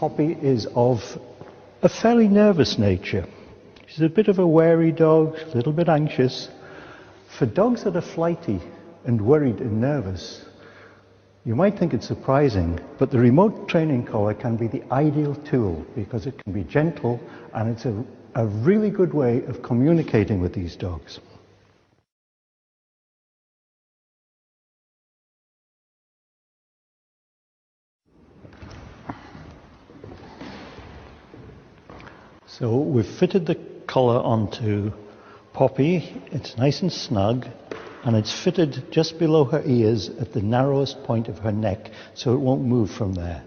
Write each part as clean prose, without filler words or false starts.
Poppy is of a fairly nervous nature. She's a bit of a wary dog, a little bit anxious. For dogs that are flighty and worried and nervous, you might think it's surprising, but the remote training collar can be the ideal tool because it can be gentle and it's a really good way of communicating with these dogs. So we've fitted the collar onto Poppy. It's nice and snug, and it's fitted just below her ears at the narrowest point of her neck, so it won't move from there.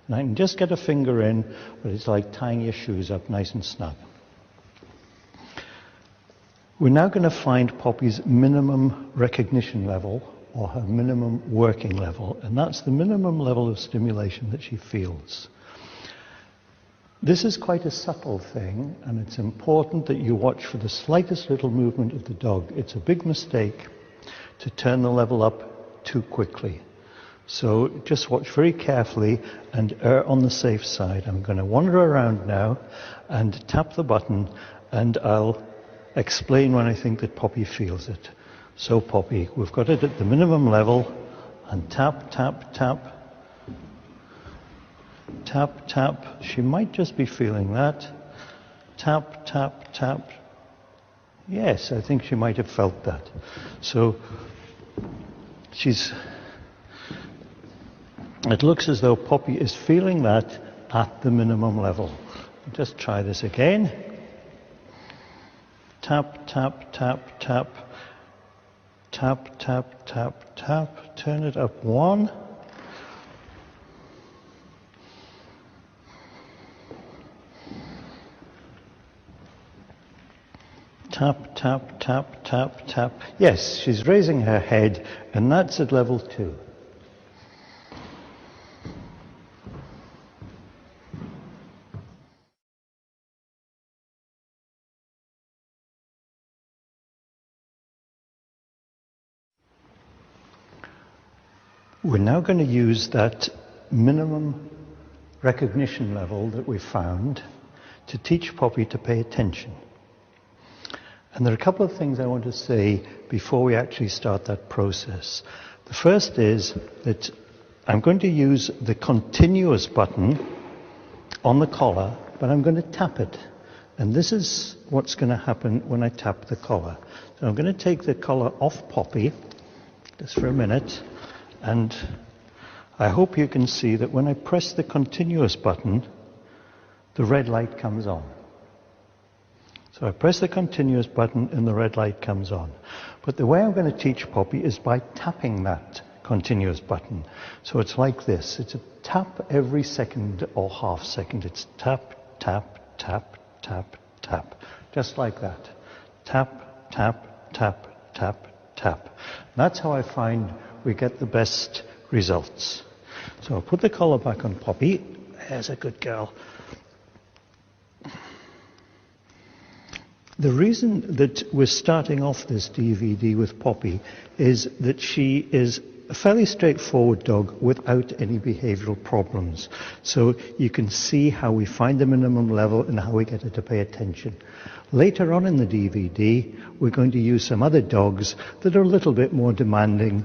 And I can just get a finger in, but it's like tying your shoes up nice and snug. We're now going to find Poppy's minimum recognition level, or her minimum working level, and that's the minimum level of stimulation that she feels. This is quite a subtle thing, and it's important that you watch for the slightest little movement of the dog. It's a big mistake to turn the level up too quickly. So just watch very carefully and err on the safe side. I'm going to wander around now and tap the button, and I'll explain when I think that Poppy feels it. So Poppy, we've got it at the minimum level, and tap, tap, tap. Tap, tap. She might just be feeling that. Tap, tap, tap. Yes, I think she might have felt that. So it looks as though Poppy is feeling that at the minimum level. Just try this again. Tap, tap, tap, tap. Tap, tap, tap, tap. Turn it up one. Tap, tap, tap, tap, tap. Yes, she's raising her head, and that's at level 2. We're now going to use that minimum recognition level that we found to teach Poppy to pay attention. And there are a couple of things I want to say before we actually start that process. The first is that I'm going to use the continuous button on the collar, but I'm going to tap it. And this is what's going to happen when I tap the collar. So I'm going to take the collar off Poppy, just for a minute, and I hope you can see that when I press the continuous button, the red light comes on. So I press the continuous button and the red light comes on. But the way I'm going to teach Poppy is by tapping that continuous button. So it's like this. It's a tap every second or half second. It's tap, tap, tap, tap, tap. Just like that. Tap, tap, tap, tap, tap. That's how I find we get the best results. So I'll put the collar back on Poppy. There's a good girl. The reason that we're starting off this DVD with Poppy is that she is a fairly straightforward dog without any behavioral problems. So you can see how we find the minimum level and how we get her to pay attention. Later on in the DVD, we're going to use some other dogs that are a little bit more demanding,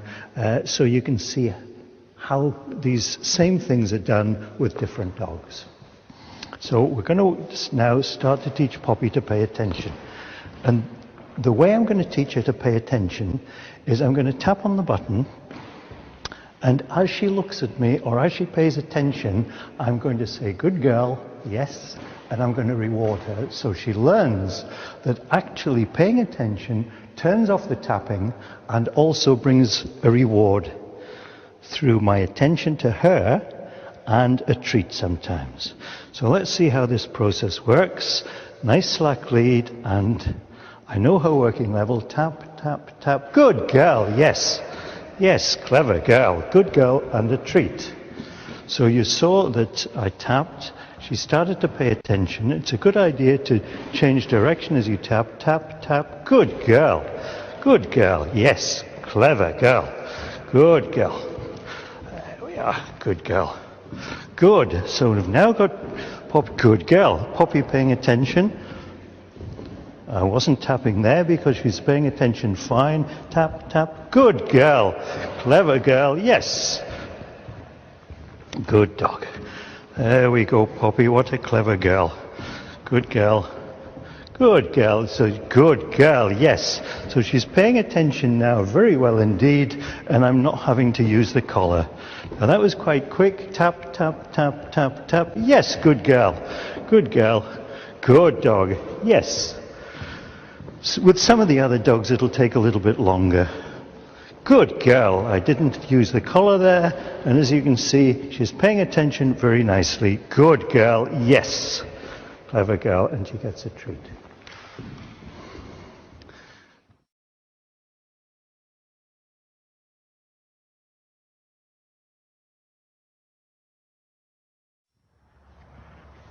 so you can see how these same things are done with different dogs. So we're going to now start to teach Poppy to pay attention. And the way I'm going to teach her to pay attention is I'm going to tap on the button, and as she looks at me or as she pays attention, I'm going to say, good girl, yes, and I'm going to reward her. So she learns that actually paying attention turns off the tapping and also brings a reward through my attention to her and a treat sometimes. So let's see how this process works. Nice slack lead, and I know her working level. Tap, tap, tap. Good girl, yes. Yes, clever girl. Good girl, and a treat. So you saw that I tapped. She started to pay attention. It's a good idea to change direction as you tap, tap, tap. Good girl. Good girl, yes. Clever girl. Good girl. There we are. Good girl. Good. So we've now got good girl. Poppy paying attention. I wasn't tapping there because she's paying attention fine. Tap, tap. Good girl. Clever girl. Yes. Good dog. There we go, Poppy. What a clever girl. Good girl. Good girl. So good girl. Yes. So she's paying attention now very well indeed, and I'm not having to use the collar. Now that was quite quick. Tap, tap, tap, tap, tap. Yes. Good girl. Good girl. Good dog. Yes. With some of the other dogs, it'll take a little bit longer. Good girl. I didn't use the collar there, and as you can see, she's paying attention very nicely. Good girl. Yes. Clever girl, and she gets a treat.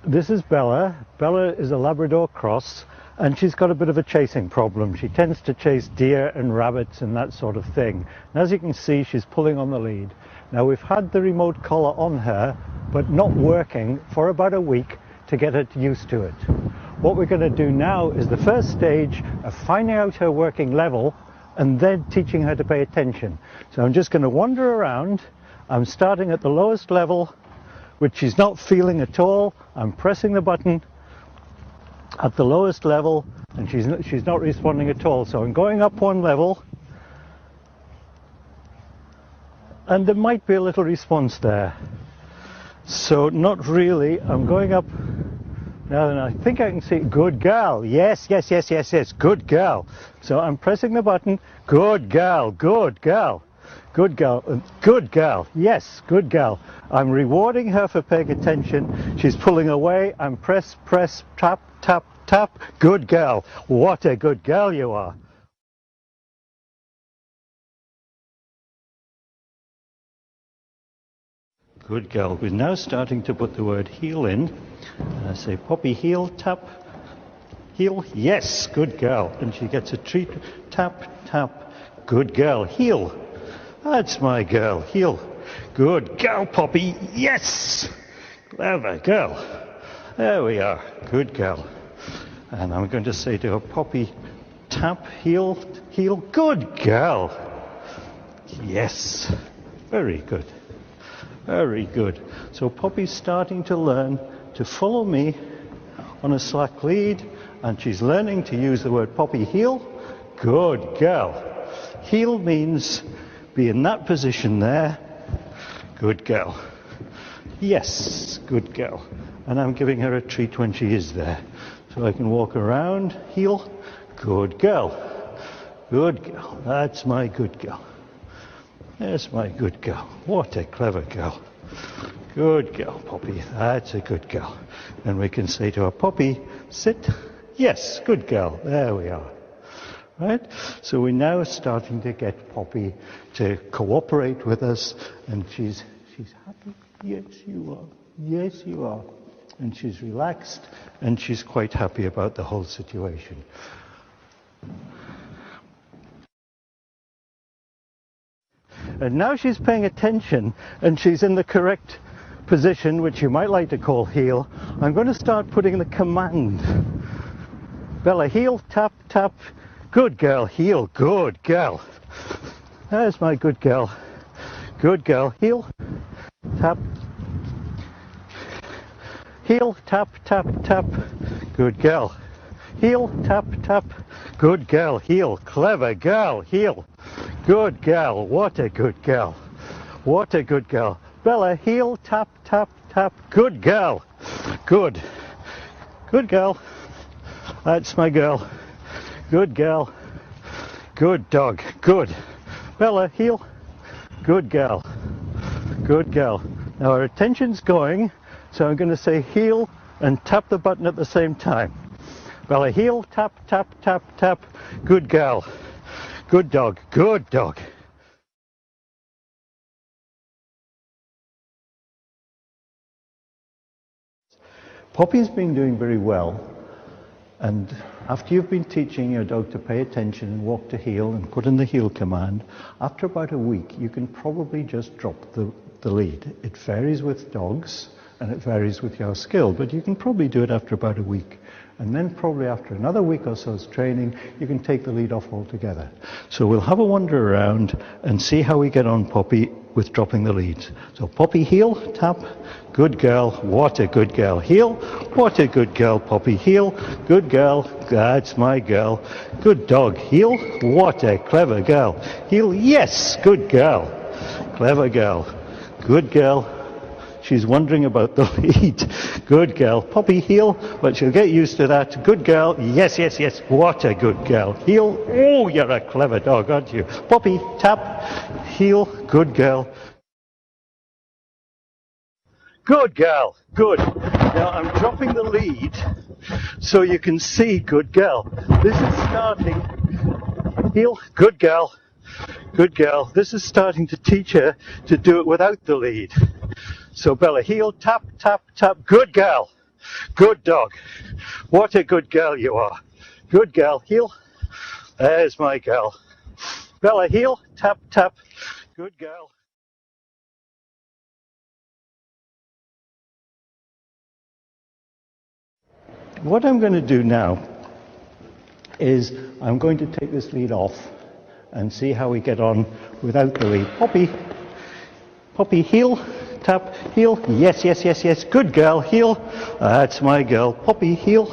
This is Bella. Bella is a Labrador cross, and she's got a bit of a chasing problem. She tends to chase deer and rabbits and that sort of thing. And as you can see, she's pulling on the lead. Now we've had the remote collar on her, but not working for about a week to get her used to it. What we're going to do now is the first stage of finding out her working level and then teaching her to pay attention. So I'm just going to wander around. I'm starting at the lowest level, which she's not feeling at all. I'm pressing the button at the lowest level, and she's not responding at all. So I'm going up one level, and there might be a little response there. So not really. I'm going up now, and I think I can see. Good girl. Yes, yes, yes, yes, yes. Good girl. So I'm pressing the button. Good girl. Good girl. Good girl. Good girl. Yes, good girl. I'm rewarding her for paying attention. She's pulling away. I'm press, press, tap, tap, tap. Good girl. What a good girl you are. Good girl. We're now starting to put the word heel in. I say, Poppy, heel, tap, heel. Yes, good girl. And she gets a treat. Tap, tap. Good girl. Heel. That's my girl. Heel. Good girl, Poppy. Yes. Clever girl. There we are. Good girl. And I'm going to say to her, Poppy, tap, heel, heel. Good girl. Yes. Very good. Very good. So Poppy's starting to learn to follow me on a slack lead, and she's learning to use the word Poppy, heel. Good girl. Heel means be in that position there. Good girl. Yes, good girl. And I'm giving her a treat when she is there. So I can walk around, heel. Good girl. Good girl. That's my good girl. There's my good girl. What a clever girl. Good girl, Poppy. That's a good girl. And we can say to her, Poppy, sit. Yes, good girl. There we are. Right? So we're now starting to get Poppy to cooperate with us, and she's happy. Yes, you are. Yes, you are. And she's relaxed, and she's quite happy about the whole situation. And now she's paying attention, and she's in the correct position, which you might like to call heel. I'm going to start putting the command. Bella, heel, tap, tap. Good girl, heel. Good girl. There's my good girl. Good girl. Heel, tap. Heel, tap, tap, tap. Good girl. Heel, tap, tap. Good girl. Heel. Clever girl. Heel. Good girl. What a good girl. What a good girl. Bella, heel, tap, tap, tap. Good girl. Good. Good girl. That's my girl. Good girl. Good dog. Good. Bella, heel. Good girl. Good girl. Now our attention's going, so I'm going to say heel and tap the button at the same time. Bella, heel, tap, tap, tap, tap. Good girl. Good dog. Good dog. Poppy's been doing very well. And after you've been teaching your dog to pay attention and walk to heel and put in the heel command, after about a week, you can probably just drop the lead. It varies with dogs and it varies with your skill, but you can probably do it after about a week. And then probably after another week or so's training, you can take the lead off altogether. So we'll have a wander around and see how we get on, Poppy, with dropping the leads. So Poppy, heel, tap, good girl, what a good girl, heel, what a good girl, Poppy, heel, good girl, that's my girl, good dog, heel, what a clever girl, heel, yes, good girl, clever girl, good girl. She's wondering about the lead. Good girl. Poppy, heel, but she'll get used to that. Good girl. Yes, yes, yes. What a good girl. Heel. Oh, you're a clever dog, aren't you? Poppy, tap, heel. Good girl. Good girl. Good. Now I'm dropping the lead so you can see good girl. This is starting. Heel. Good girl. Good girl. This is starting to teach her to do it without the lead. So Bella, heel, tap, tap, tap. Good girl. Good dog. What a good girl you are. Good girl. Heel. There's my girl. Bella, heel, tap, tap. Good girl. What I'm going to do now is I'm going to take this lead off and see how we get on without the lead. Poppy. Poppy, heel. Tap, heel, yes, yes, yes, yes, good girl, heel, that's my girl, Poppy, heel,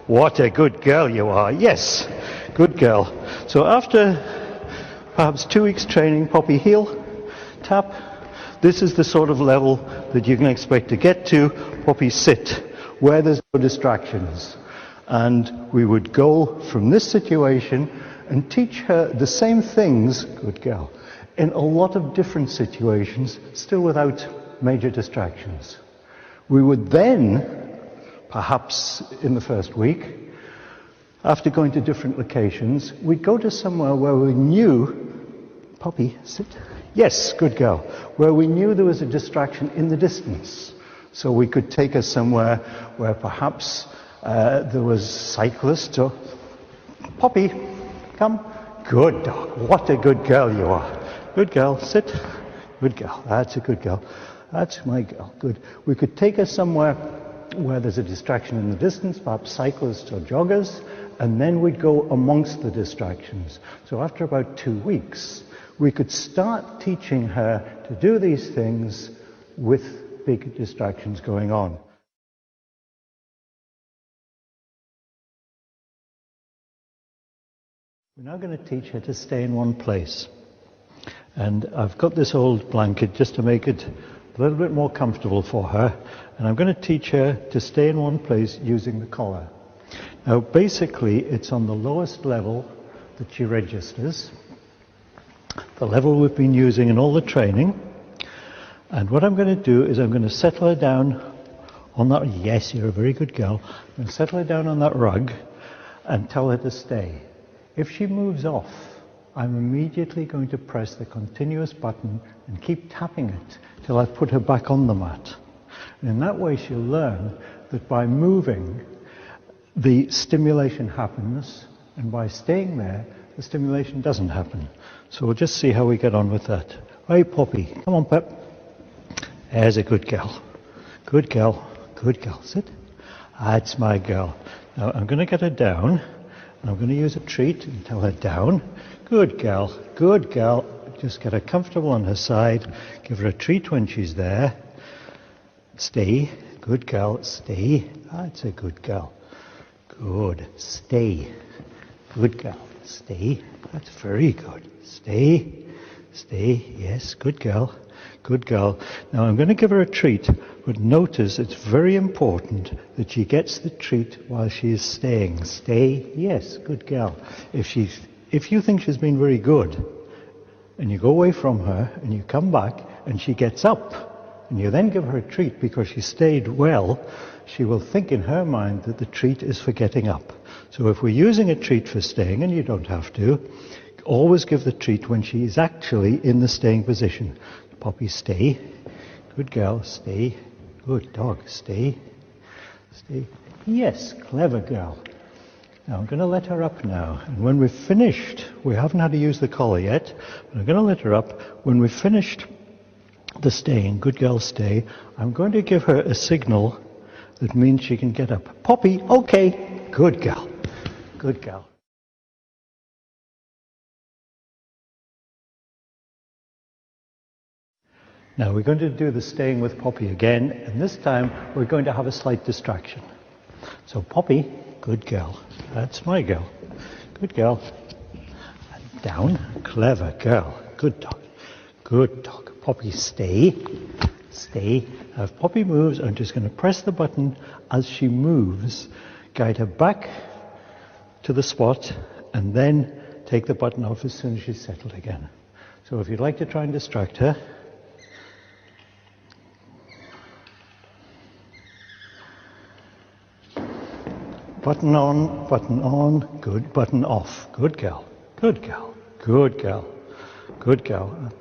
what a good girl you are, yes, good girl. So after perhaps 2 weeks training, Poppy, heel, tap, this is the sort of level that you can expect to get to. Poppy, sit, where there's no distractions. And we would go from this situation and teach her the same things, good girl, in a lot of different situations, still without major distractions. We would then, perhaps in the first week, after going to different locations, we'd go to somewhere where we knew, Poppy, sit, yes, good girl, where we knew there was a distraction in the distance. So we could take her somewhere where perhaps there was cyclists or, Poppy, come, good dog, what a good girl you are. Good girl, sit, good girl, that's a good girl. That's my girl, good. We could take her somewhere where there's a distraction in the distance, perhaps cyclists or joggers, and then we'd go amongst the distractions. So after about 2 weeks, we could start teaching her to do these things with big distractions going on. We're now going to teach her to stay in one place. And I've got this old blanket just to make it a little bit more comfortable for her, and I'm going to teach her to stay in one place using the collar. Now basically it's on the lowest level that she registers, the level we've been using in all the training, and what I'm going to do is I'm going to settle her down on that, yes, you're a very good girl, I'm going to settle her down on that rug and tell her to stay. If she moves off, I'm immediately going to press the continuous button and keep tapping it till I've put her back on the mat. And in that way she'll learn that by moving, the stimulation happens, and by staying there, the stimulation doesn't happen. So we'll just see how we get on with that. Right, Poppy, come on, Pep. There's a good girl. Good girl, good girl. Sit. That's my girl. Now I'm going to get her down, and I'm going to use a treat and tell her down. Good girl, good girl. Just get her comfortable on her side. Give her a treat when she's there. Stay. Good girl, stay. That's a good girl. Good. Stay. Good girl. Stay. That's very good. Stay. Stay. Yes, good girl. Good girl. Now I'm going to give her a treat, but notice it's very important that she gets the treat while she is staying. Stay. Yes, good girl. If you think she's been very good, and you go away from her, and you come back, and she gets up, and you then give her a treat because she stayed well, she will think in her mind that the treat is for getting up. So if we're using a treat for staying, and you don't have to, always give the treat when she is actually in the staying position. Poppy, stay. Good girl, stay. Good dog, stay. Stay. Yes, clever girl. Now I'm going to let her up now, and when we've finished, we haven't had to use the collar yet, but I'm going to let her up. When we've finished the staying, good girl stay, I'm going to give her a signal that means she can get up. Poppy, okay, good girl, good girl. Now we're going to do the staying with Poppy again, and this time we're going to have a slight distraction. So Poppy, good girl, that's my girl, good girl. And down, clever girl, good dog, good dog. Poppy, stay, stay. If Poppy moves, I'm just going to press the button as she moves, guide her back to the spot, and then take the button off as soon as she's settled again. So if you'd like to try and distract her, button on, good, button off. Good girl, good girl, good girl, good girl,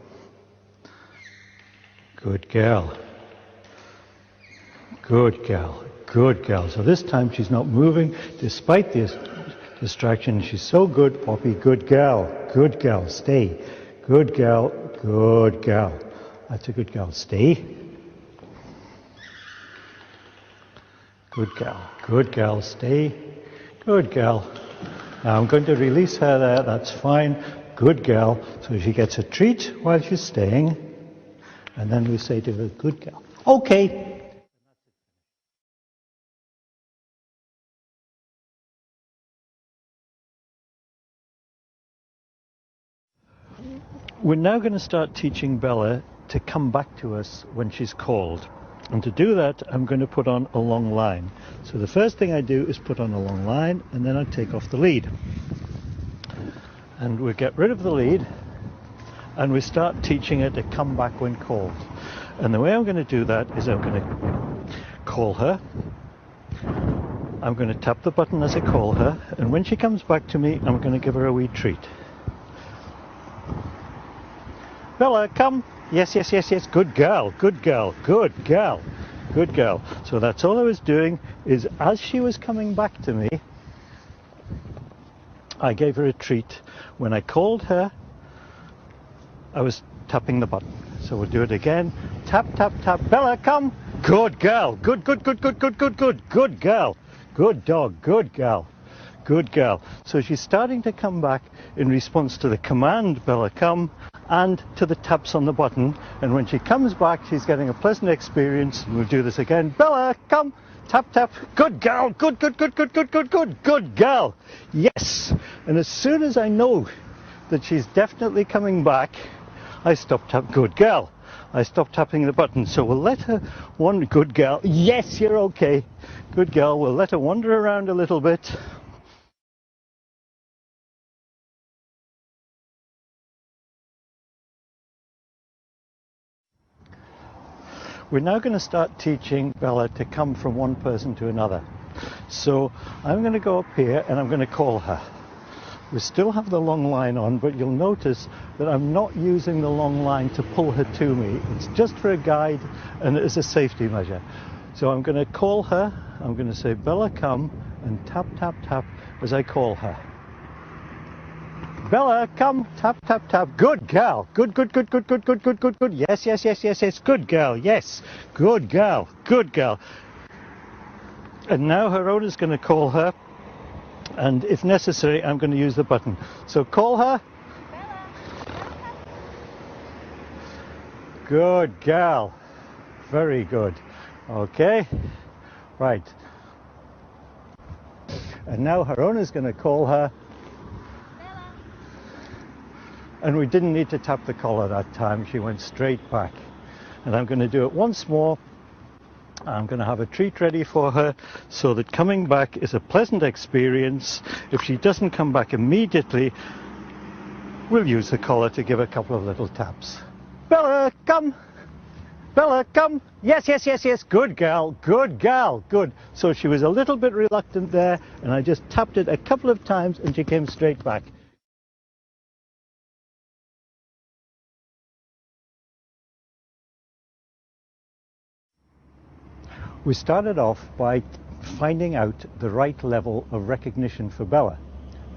good girl, good girl, good girl. So this time she's not moving despite this distraction. She's so good, Poppy, good girl, stay, good girl, good girl. That's a good girl, stay. Good girl, stay. Good girl. Now I'm going to release her there, that's fine. Good girl. So she gets a treat while she's staying. And then we say to her, good girl. Okay. We're now going to start teaching Bella to come back to us when she's called. And to do that, I'm going to put on a long line. So the first thing I do is put on a long line, and then I take off the lead. And we get rid of the lead, and we start teaching her to come back when called. And the way I'm going to do that is I'm going to call her. I'm going to tap the button as I call her, and when she comes back to me, I'm going to give her a wee treat. Bella, come. Yes, yes, yes, yes. Good girl, good girl, good girl, good girl. So that's all I was doing, is as she was coming back to me, I gave her a treat. When I called her, I was tapping the button. So we'll do it again. Tap, tap, tap. Bella, come. Good girl. Good, good, good, good, good, good, good. Good girl. Good dog. Good girl. Good girl. So she's starting to come back in response to the command, Bella, come, and to the taps on the button. And when she comes back, she's getting a pleasant experience. We'll do this again. Bella, come. Tap, tap. Good girl. Good, good, good, good, good, good, good. Good girl. Yes. And as soon as I know that she's definitely coming back, I stop tap. Good girl. I stop tapping the button. So we'll let her wander. Good girl. Yes, you're okay. Good girl. We'll let her wander around a little bit. We're now going to start teaching Bella to come from one person to another. So I'm going to go up here and I'm going to call her. We still have the long line on, but you'll notice that I'm not using the long line to pull her to me. It's just for a guide and as a safety measure. So I'm going to call her. I'm going to say, Bella, come, and tap, tap, tap as I call her. Bella, come, tap, tap, tap. Good girl. Good, good, good, good, good, good, good, good, good. Yes, yes, yes, yes, yes. Good girl. Yes. Good girl. Good girl. And now her owner's going to call her. And if necessary, I'm going to use the button. So call her. Bella. Good girl. Very good. Okay. Right. And now her owner's going to call her. And we didn't need to tap the collar that time. She went straight back. And I'm going to do it once more. I'm going to have a treat ready for her so that coming back is a pleasant experience. If she doesn't come back immediately, we'll use the collar to give a couple of little taps. Bella, come. Bella, come. Yes, yes, yes, yes. Good girl. Good girl. Good. So she was a little bit reluctant there, and I just tapped it a couple of times and she came straight back. We started off by finding out the right level of recognition for Bella.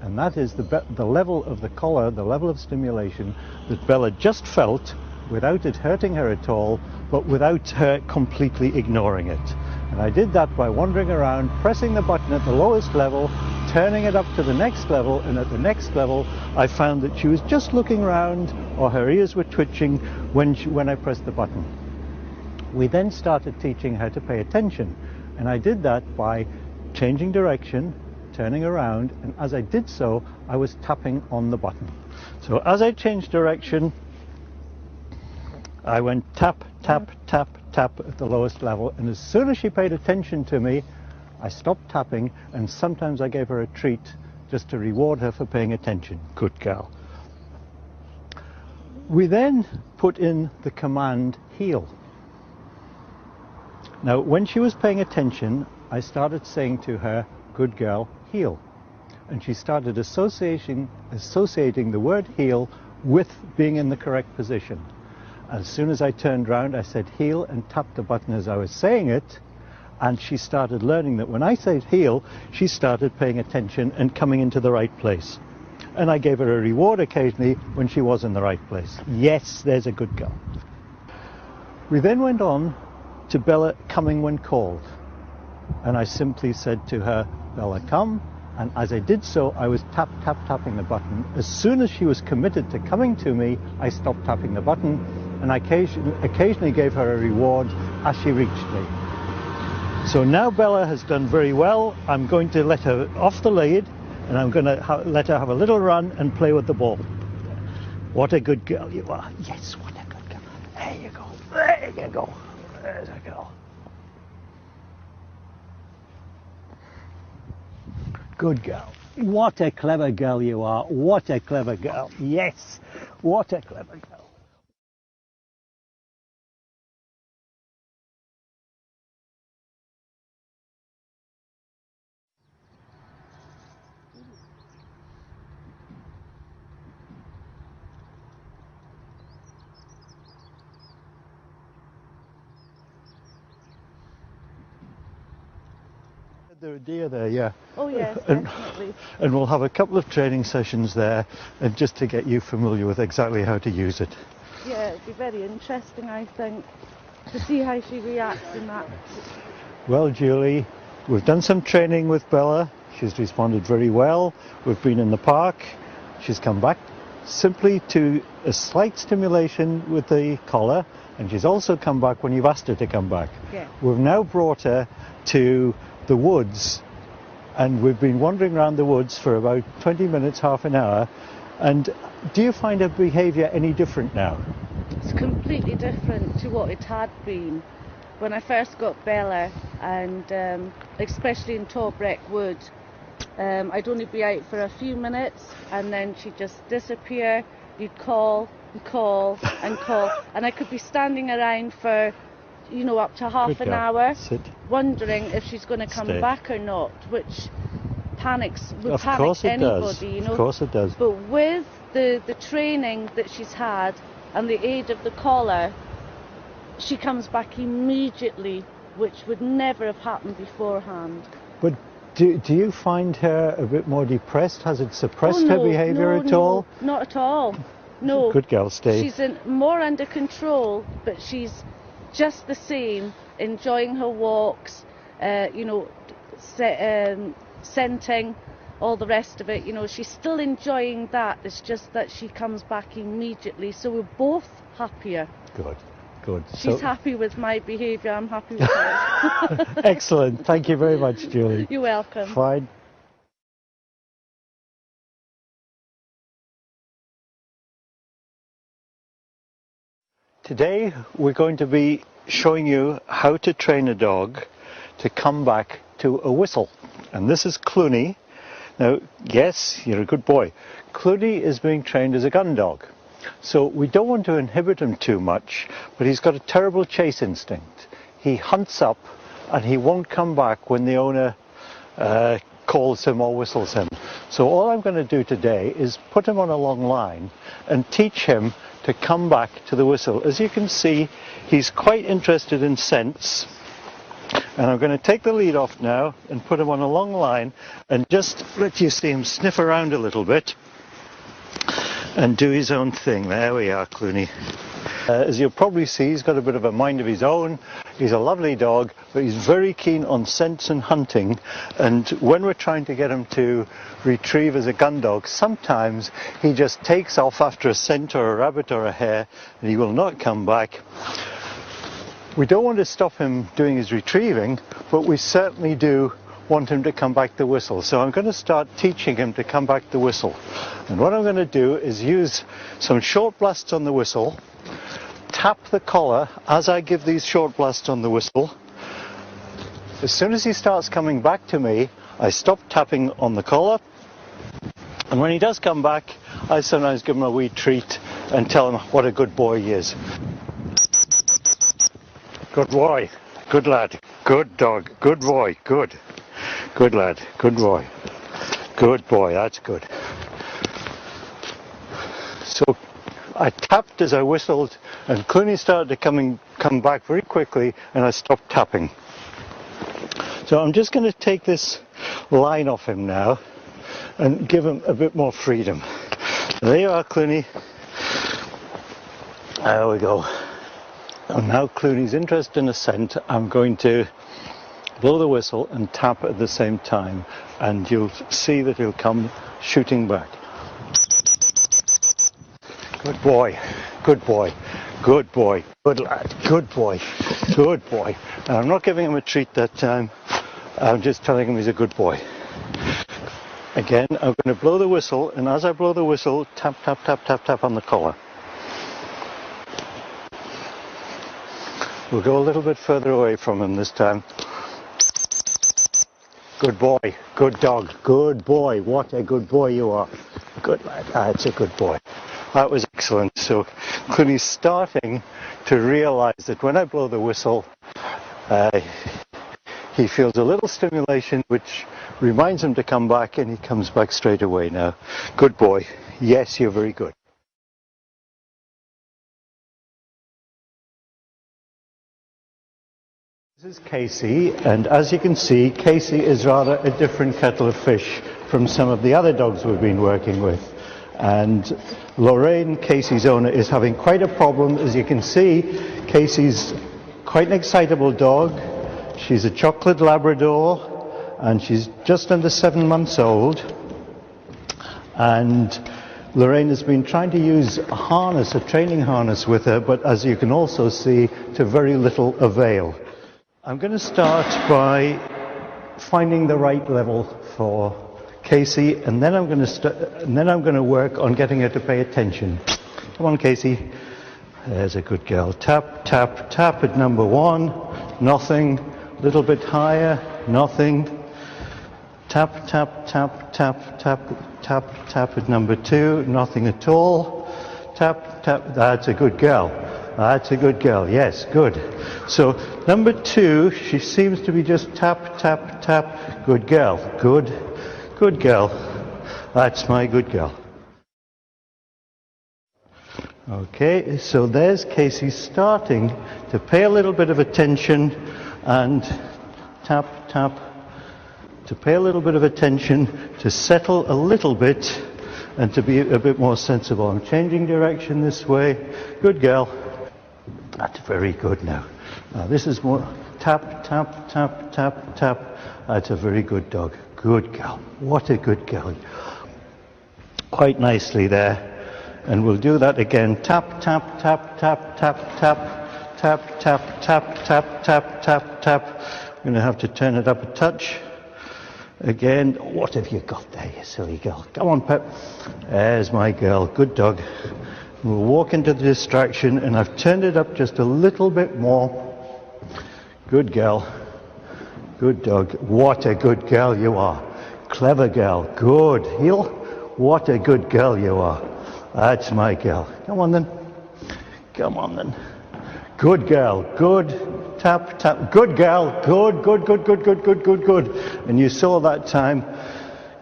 And that is the level of the collar, the level of stimulation that Bella just felt without it hurting her at all, but without her completely ignoring it. And I did that by wandering around, pressing the button at the lowest level, turning it up to the next level, and at the next level I found that she was just looking around, or her ears were twitching when I pressed the button. We then started teaching her to pay attention, and I did that by changing direction, turning around, and as I did so, I was tapping on the button. So as I changed direction, I went tap, tap, tap, tap at the lowest level, and as soon as she paid attention to me, I stopped tapping, and sometimes I gave her a treat just to reward her for paying attention. Good girl. We then put in the command heel. Now, when she was paying attention, I started saying to her, good girl, heel. And she started associating the word heel with being in the correct position. As soon as I turned round, I said heel and tapped the button as I was saying it, and she started learning that when I said heel, she started paying attention and coming into the right place. And I gave her a reward occasionally when she was in the right place. Yes, there's a good girl. We then went on to Bella coming when called. And I simply said to her, Bella, come. And as I did so, I was tapping the button. As soon as she was committed to coming to me, I stopped tapping the button, and I occasionally gave her a reward as she reached me. So now Bella has done very well. I'm going to let her off the lead, and I'm going to let her have a little run and play with the ball. What a good girl you are. Yes, what a good girl. There you go. There you go. There's a girl. Good girl. What a clever girl you are. What a clever girl. Yes. What a clever girl. There are deer there, yeah. Oh yes, definitely. And we'll have a couple of training sessions there, and just to get you familiar with exactly how to use it. Yeah, it'd be very interesting, I think, to see how she reacts in that. Well, Julie, we've done some training with Bella. She's responded very well. We've been in the park. She's come back simply to a slight stimulation with the collar, and she's also come back when you've asked her to come back. Yeah. We've now brought her to the woods, and we've been wandering around the woods for about 20 minutes, half an hour. And do you find her behaviour any different now? It's completely different to what it had been when I first got Bella, and especially in Torbreck Wood. I'd only be out for a few minutes, and then she'd just disappear. You'd call and call and call, and I could be standing around for, you know, up to half an hour, wondering if she's going to come back or not, which would panic anybody, you know. Of course it does. But with the training that she's had and the aid of the collar, she comes back immediately, which would never have happened beforehand. But do you find her a bit more depressed? Has it suppressed her behaviour at all? Not at all. No. Good girl, Steve. She's more under control, but she's just the same, enjoying her walks, you know, scenting, all the rest of it. You know, she's still enjoying that. It's just that she comes back immediately, so we're both happier. Good, good. She's happy with my behaviour, I'm happy with hers. Excellent. Thank you very much, Julie. You're welcome. Fine. Today we're going to be showing you how to train a dog to come back to a whistle. And this is Clooney. Now, yes, you're a good boy. Clooney is being trained as a gun dog. So we don't want to inhibit him too much, but he's got a terrible chase instinct. He hunts up and he won't come back when the owner calls him or whistles him. So all I'm going to do today is put him on a long line and teach him to come back to the whistle. As you can see, he's quite interested in scents, And I'm going to take the lead off now and put him on a long line and just let you see him sniff around a little bit and do his own thing. There we are, Clooney. As you'll probably see, he's got a bit of a mind of his own. He's a lovely dog, but he's very keen on scents and hunting. And when we're trying to get him to retrieve as a gun dog, sometimes he just takes off after a scent or a rabbit or a hare, and he will not come back. We don't want to stop him doing his retrieving, but we certainly do want him to come back to whistle. So I'm going to start teaching him to come back to whistle. And what I'm going to do is use some short blasts on the whistle, tap the collar as I give these short blasts on the whistle. As soon as he starts coming back to me, I stop tapping on the collar. And when he does come back, I sometimes give him a wee treat and tell him what a good boy he is. Good boy, good lad, good dog, good boy, good. Good lad, good boy, that's good. So I tapped as I whistled, and Clooney started to come back very quickly, and I stopped tapping. So I'm just going to take this line off him now and give him a bit more freedom. There you are, Clooney. There we go. And now Clooney's interested in a scent. I'm going to blow the whistle and tap at the same time, and you'll see that he'll come shooting back. Good boy, good boy, good boy, good lad, good boy, good boy. And I'm not giving him a treat that time, I'm just telling him he's a good boy. Again, I'm going to blow the whistle, and as I blow the whistle, tap, tap, tap, tap, tap on the collar. We'll go a little bit further away from him this time. Good boy, good dog, good boy, what a good boy you are. Good lad, that's a good boy. That was excellent. So Clooney's starting to realize that when I blow the whistle, he feels a little stimulation which reminds him to come back, and he comes back straight away now. Good boy, yes, you're very good. This is Casey, and as you can see, Casey is rather a different kettle of fish from some of the other dogs we've been working with. And Lorraine, Casey's owner, is having quite a problem. As you can see, Casey's quite an excitable dog. She's a chocolate Labrador, and she's just under 7 months old. And Lorraine has been trying to use a harness, a training harness with her, but as you can also see, to very little avail. I'm going to start by finding the right level for Casey, and then I'm going to work on getting her to pay attention. Come on, Casey. There's a good girl. Tap, tap, tap at number 1. Nothing. A little bit higher. Nothing. Tap, tap, tap, tap, tap, tap, tap at number 2. Nothing at all. Tap, tap. That's a good girl. That's a good girl. Yes, good. So number 2, she seems to be just tap, tap, tap. Good girl. Good. Good girl. That's my good girl. Okay, so there's Casey starting to pay a little bit of attention and tap, tap, to pay a little bit of attention, to settle a little bit and to be a bit more sensible. I'm changing direction this way. Good girl. That's very good now. Now this is more tap, tap, tap, tap, tap. That's a very good dog. Good girl. What a good girl. Quite nicely there. And we'll do that again. Tap, tap, tap, tap, tap, tap, tap, tap, tap, tap, tap, tap, tap. I'm going to have to turn it up a touch. Again, what have you got there, you silly girl? Come on, Pep. There's my girl. Good dog. We'll walk into the distraction, and I've turned it up just a little bit more. Good girl. Good dog. What a good girl you are. Clever girl. Good. Heel. What a good girl you are. That's my girl. Come on then. Come on then. Good girl. Good. Tap, tap. Good girl. Good, good, good, good, good, good, good, good. And you saw that time.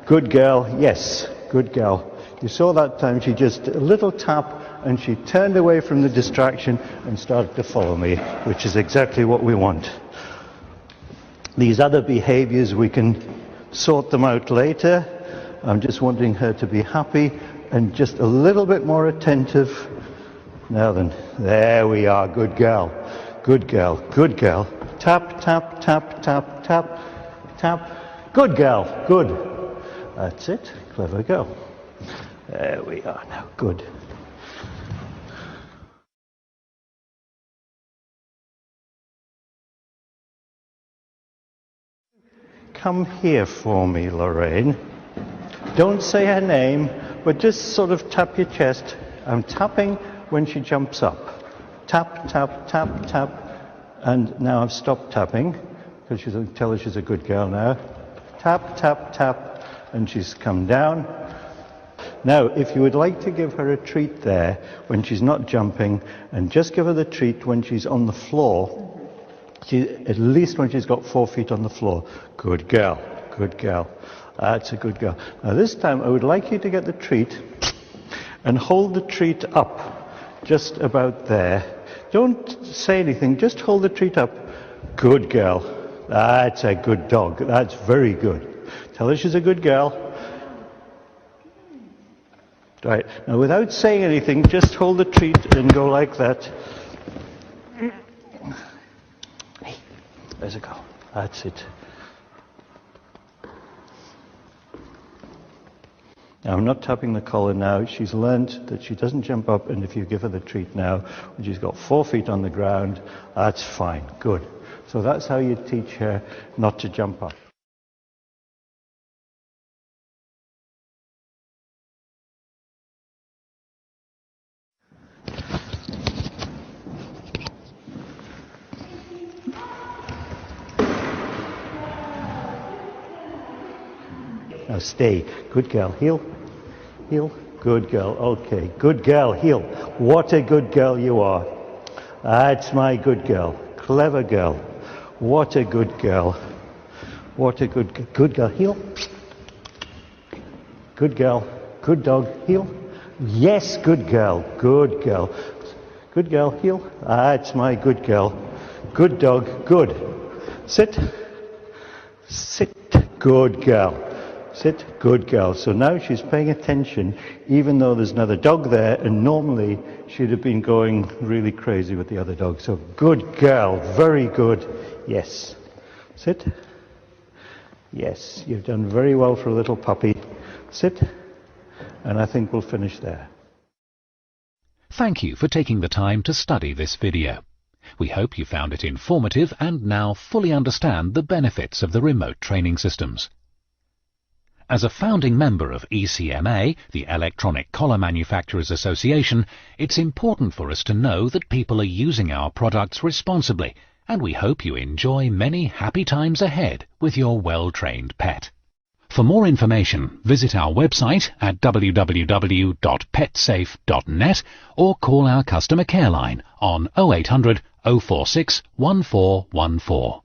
Good girl. Yes. Good girl. You saw that time she just a little tap, and she turned away from the distraction and started to follow me, which is exactly what we want. These other behaviors, we can sort them out later. I'm just wanting her to be happy and just a little bit more attentive. Now then, there we are, good girl, good girl, good girl. Tap, tap, tap, tap, tap, tap. Good girl, good. That's it, clever girl. There we are now, good. Come here for me, Lorraine. Don't say her name, but just sort of tap your chest. I'm tapping when she jumps up. Tap, tap, tap, tap. And now I've stopped tapping, because she's tell her she's a good girl now. Tap, tap, tap, and she's come down. Now, if you would like to give her a treat there when she's not jumping, and just give her the treat when she's on the floor, at least when she's got 4 feet on the floor. Good girl, good girl. That's a good girl. Now this time I would like you to get the treat and hold the treat up just about there. Don't say anything, just hold the treat up. Good girl. That's a good dog. That's very good. Tell her she's a good girl. Right. Now without saying anything, just hold the treat and go like that. Hey, there's a girl. That's it. Now, I'm not tapping the collar now. She's learned that she doesn't jump up, and if you give her the treat now, when she's got 4 feet on the ground, that's fine. Good. So that's how you teach her not to jump up. Now stay. Good girl. Heel. Heel. Good girl. Okay. Good girl. Heel. What a good girl you are. That's my good girl. Clever girl. What a good girl. What a good girl. Heel. Good girl. Good dog. Heel. Yes, good girl. Good girl. Good girl. Heel. That's my good girl. Good dog. Good. Sit. Sit. Good girl. Sit, good girl. So now she's paying attention, even though there's another dog there, and normally she'd have been going really crazy with the other dog. So good girl, very good. Yes. Sit. Yes, you've done very well for a little puppy. Sit. And I think we'll finish there. Thank you for taking the time to study this video. We hope you found it informative and now fully understand the benefits of the remote training systems. As a founding member of ECMA, the Electronic Collar Manufacturers Association, it's important for us to know that people are using our products responsibly, and we hope you enjoy many happy times ahead with your well-trained pet. For more information, visit our website at www.petsafe.net or call our customer care line on 0800 046 1414.